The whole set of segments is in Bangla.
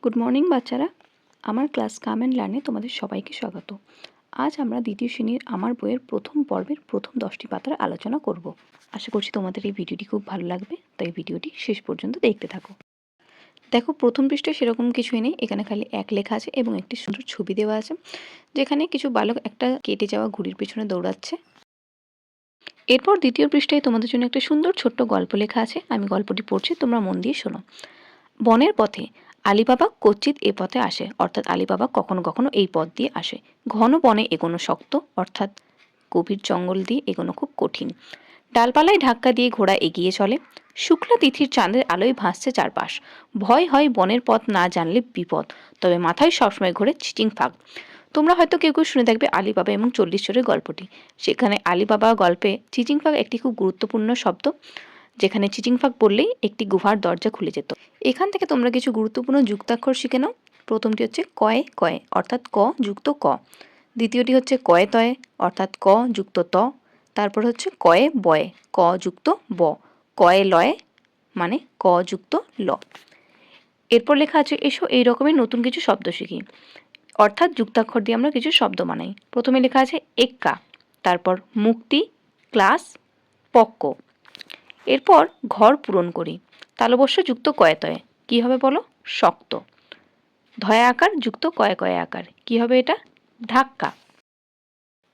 গুড মর্নিং বাচ্চারা, আমার ক্লাস কাম অ্যান্ড লার্নে তোমাদের সবাইকে স্বাগত। আজ আমরা দ্বিতীয় শ্রেণীর আমার বইয়ের প্রথম পর্বের প্রথম 10টি পাতার আলোচনা করব। আশা করছি তোমাদের এই ভিডিওটি খুব ভালো লাগবে, তাই ভিডিওটি শেষ পর্যন্ত দেখতে থাকো। দেখো, প্রথম পৃষ্ঠায় সেরকম কিছুই নেই, এখানে খালি এক লেখা আছে এবং একটি সুন্দর ছবি দেওয়া আছে, যেখানে কিছু বালক একটা কেটে যাওয়া ঘুড়ির পেছনে দৌড়াচ্ছে। এরপর দ্বিতীয় পৃষ্ঠায় তোমাদের জন্য একটা সুন্দর ছোট্ট গল্প লেখা আছে, আমি গল্পটি পড়ছি, তোমরা মন দিয়ে শোনো। বনের পথে আলিবাবা কচ্চিৎ এ পথে আসে, অর্থাৎ আলিবাবা কখনো কখনো এই পথ দিয়ে আসে। ঘন বনে এগোনো শক্ত, অর্থাৎ গভীর জঙ্গল দিয়ে এগোনো খুব কঠিন। ডালপালায় ধাক্কা দিয়ে ঘোড়া এগিয়ে চলে। শুক্লা তিথির চাঁদের আলোয় ভাসছে চারপাশ। ভয় হয় বনের পথ না জানলে বিপদ, তবে মাথায় সবসময় ঘোরে চিটিং ফাঁক। তোমরা হয়তো কেউ কেউ শুনে থাকবে আলিবাবা এবং 40 চোরের গল্পটি। সেখানে আলিবাবা গল্পে চিটিং ফাঁক একটি খুব গুরুত্বপূর্ণ শব্দ, যেখানে চিটিং ফাঁক বললেই একটি গুহার দরজা খুলে যেত। এখান থেকে তোমরা কিছু গুরুত্বপূর্ণ যুক্তাক্ষর শিখে নাও। প্রথমটি হচ্ছে কয়ে কয়ে, অর্থাৎ ক যুক্ত ক। দ্বিতীয়টি হচ্ছে কয়ে তয়ে, অর্থাৎ ক যুক্ত ত। তারপর হচ্ছে কয়ে বয়ে, ক যুক্ত ব। কয়ে লয়ে মানে ক যুক্ত ল। এরপর লেখা আছে এসো এই রকমের নতুন কিছু শব্দ শিখি, অর্থাৎ যুক্তাক্ষর দিয়ে আমরা কিছু শব্দ বানাই। প্রথমে লেখা আছে এক্কা, তারপর মুক্তি, ক্লাস, পক্ক। এরপর ঘর পূরণ করি, তালবস্য যুক্ত কয়ে তয়ে, কী হবে বলো? শক্ত। ধয়া আকার যুক্ত কয়ে কয়ে আকার, কী হবে এটা? ধাক্কা।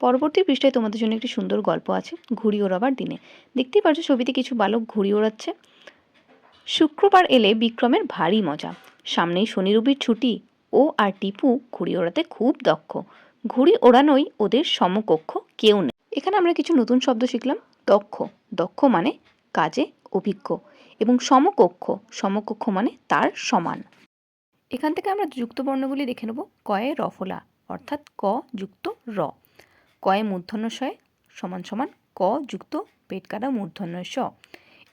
পরবর্তী পৃষ্ঠায় তোমাদের জন্য একটি সুন্দর গল্প আছে, ঘুড়ি ওড়াবার দিনে। দেখতেই পাচ্ছ ছবিতে কিছু বালক ঘুড়ি ওড়াচ্ছে। শুক্রবার এলে বিক্রমের ভারী মজা, সামনেই শনি রবির ছুটি। ও আর টিপু ঘুড়ি ওড়াতে খুব দক্ষ, ঘুড়ি ওড়ানোই ওদের সমকক্ষ কেউ নেই। এখানে আমরা কিছু নতুন শব্দ শিখলাম। দক্ষ, দক্ষ মানে কাজে অভিজ্ঞ, এবং সমকক্ষ, সমকক্ষ মানে তার সমান। এখান থেকে আমরা যুক্ত বর্ণগুলি দেখে নেব। কয়ে রফলা, অর্থাৎ ক যুক্ত র। কয়ে মূর্ধন্য শয় সমান সমান ক যুক্ত পেট কাটা মূর্ধন্য স।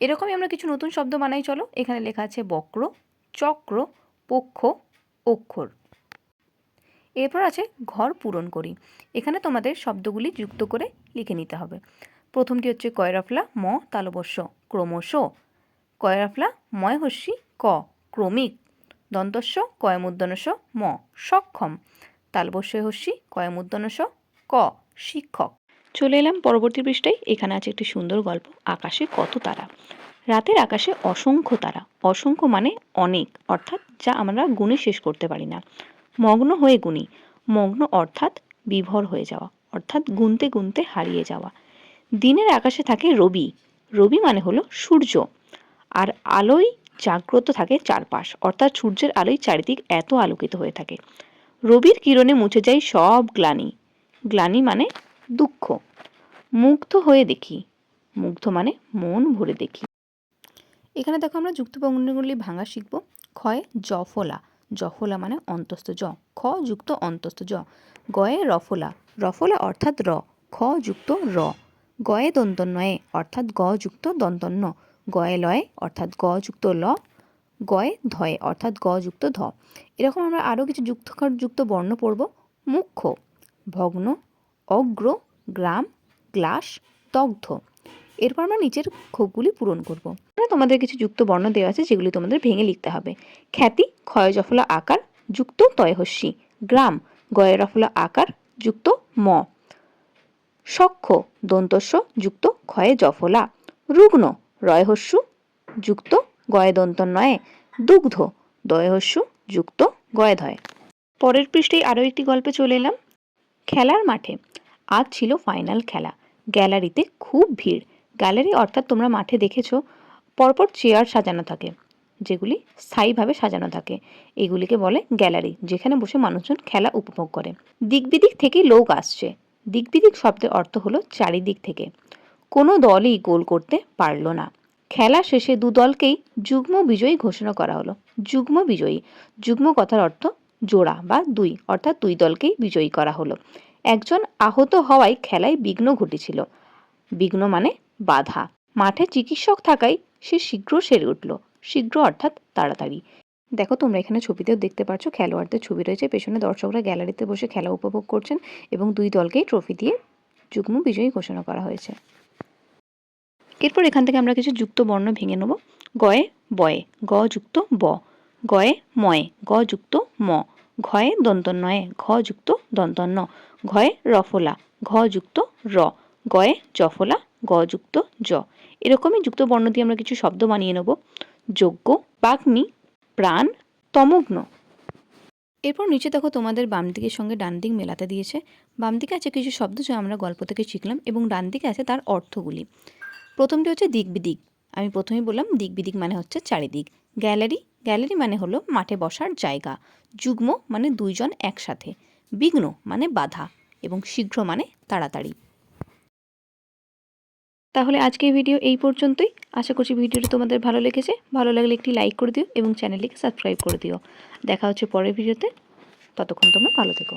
এরকমই আমরা কিছু নতুন শব্দ বানাই, চলো। এখানে লেখা আছে বক্র, চক্র, পক্ষ, অক্ষর। এরপর আছে ঘর পূরণ করি। এখানে তোমাদের শব্দগুলি যুক্ত করে লিখে নিতে হবে। প্রথমটি হচ্ছে কয়রাফলা ম তালবস্য ক্রমশ, কয়রাফলা ময় হস্যি ক ক্রমিক, দন্তস্য কয়মূর্ধন্যস ম সক্ষম, তালবস্য হস্যি কয়মূর্ধন্যস ক শিক্ষক। চলে এলাম পরবর্তী পৃষ্ঠায়। এখানে আছে একটি সুন্দর গল্প, আকাশে কত তারা। রাতের আকাশে অসংখ্য তারা, অসংখ্য মানে অনেক, অর্থাৎ যা আমরা গুণে শেষ করতে পারি না। মগ্ন হয়ে গুণি, মগ্ন অর্থাৎ বিভোর হয়ে যাওয়া, অর্থাৎ গুনতে গুনতে হারিয়ে যাওয়া। দিনের আকাশে থাকে রবি, রবি মানে হলো সূর্য, আর আলোয় জাগ্রত থাকে চারপাশ, অর্থাৎ সূর্যের আলোয় চারিদিক এত আলোকিত হয়ে থাকে। রবির কিরণে মুছে যায় সব গ্লানি, গ্লানি মানে দুঃখ। মুগ্ধ হয়ে দেখি, মুগ্ধ মানে মন ভরে দেখি। এখানে দেখো আমরা যুক্ত বর্ণগুলি ভাঙা শিখব। ক্ষয় জফলা, জফলা মানে অন্তস্থ জ, খ যুক্ত অন্তস্থ জ। গয়ে রফলা, রফলা অর্থাৎ র, খ যুক্ত র। গয়ে দন্তন্বয়ে অর্থাৎ গ যুক্ত দন্তন্য, গয়ে লয়ে অর্থাৎ গ যুক্ত ল, গয়ে ধয়ে অর্থাৎ গ যুক্ত ধ। এরকম আমরা আরও কিছু যুক্ত বর্ণ পড়ব। মুখ্য, ভগ্ন, অগ্র, গ্রাম, গ্লাস, দগ্ধ। এরপর আমরা নিচের ক্ষোভগুলি পূরণ করব। তোমাদের কিছু যুক্ত বর্ণ দেওয়া আছে, যেগুলি তোমাদের ভেঙে লিখতে হবে। খ্যাতি ক্ষয় জফলা আকার যুক্ত তয়হস্যি, গ্রাম গয়ে রফলা আকার যুক্ত ম, সক্ষ দন্তস্য যুক্ত ক্ষয়ে জফলা, রুগ্ন রয়হস্যু যুক্ত গয়ে দন্তন্বয়ে, দুগ্ধ দয়হস্যু যুক্ত গয়ে ধয়। পরের পৃষ্ঠেই আরও একটি গল্পে চলে এলাম। খেলার মাঠে আজ ছিল ফাইনাল খেলা, গ্যালারিতে খুব ভিড়। গ্যালারি অর্থাৎ তোমরা মাঠে দেখেছো পরপর চেয়ার সাজানো থাকে, যেগুলি স্থায়ীভাবে সাজানো থাকে, এগুলিকে বলে গ্যালারি, যেখানে বসে মানুষজন খেলা উপভোগ করে। দিক বিদিক থেকে লোক আসছে, দিক বিদিক শব্দের অর্থ হলো চারিদিক থেকে। কোনো দলই গোল করতে পারল না। খেলা শেষে দু দলকেই যুগ্ম বিজয়ী ঘোষণা করা হলো। যুগ্ম বিজয়ী, যুগ্ম কথার অর্থ জোড়া বা দুই, অর্থাৎ দুই দলকেই বিজয়ী করা হলো। একজন আহত হওয়ায় খেলায় বিঘ্ন ঘটেছিল, বিঘ্ন মানে বাধা। মাঠে চিকিৎসক থাকায় সে শীঘ্র সেরে উঠল, শীঘ্র অর্থাৎ তাড়াতাড়ি। দেখো তোমরা এখানে ছবিতেও দেখতে পাচ্ছ খেলোয়াড়দের ছবি রয়েছে, পেছনে দর্শকরা গ্যালারিতে বসে খেলা উপভোগ করছেন এবং দুই দলকেই ট্রফি দিয়ে যুগ্ম বিজয়ী ঘোষণা করা হয়েছে। এরপর এখান থেকে আমরা কিছু যুক্ত বর্ণ ভেঙে নেব। গয়ে বয়ে, গ যুক্ত ব, গয়ে ময়ে গ যুক্ত ম, ঘয়ে দন্তন্বয়ে ঘ যুক্ত দন্তন্য, ঘয়ে রফলা ঘ যুক্ত র, গয়ে জফলা গ যুক্ত জ। এরকমই যুক্ত বর্ণ দিয়ে আমরা কিছু শব্দ বানিয়ে নেব। যজ্ঞ, বাগ্মী, প্রাণ, তমগ্ন। এরপর নিচে দেখো তোমাদের বাম দিকের সঙ্গে ডান দিক মেলাতে দিয়েছে। বাম দিকে আছে কিছু শব্দ যা আমরা গল্প থেকে শিখলাম এবং ডান দিকে আছে তার অর্থগুলি। প্রথমটি হচ্ছে দিক বিদিক। আমি প্রথমেই বললাম দিক বিদিক মানে হচ্ছে চারিদিক। গ্যালারি, গ্যালারি মানে হলো মাঠে বসার জায়গা। যুগ্ম মানে দুইজন একসাথে। বিঘ্ন মানে বাধা এবং শীঘ্র মানে তাড়াতাড়ি। তাহলে আজকের ভিডিও এই পর্যন্তই। আশা করছি ভিডিওটি তোমাদের ভালো লেগেছে। ভালো লাগলে একটি লাইক করে দিও এবং চ্যানেলটিকে সাবস্ক্রাইব করে দিও। দেখা হচ্ছে পরের ভিডিওতে। ততক্ষণ তোমরা ভালো থেকো।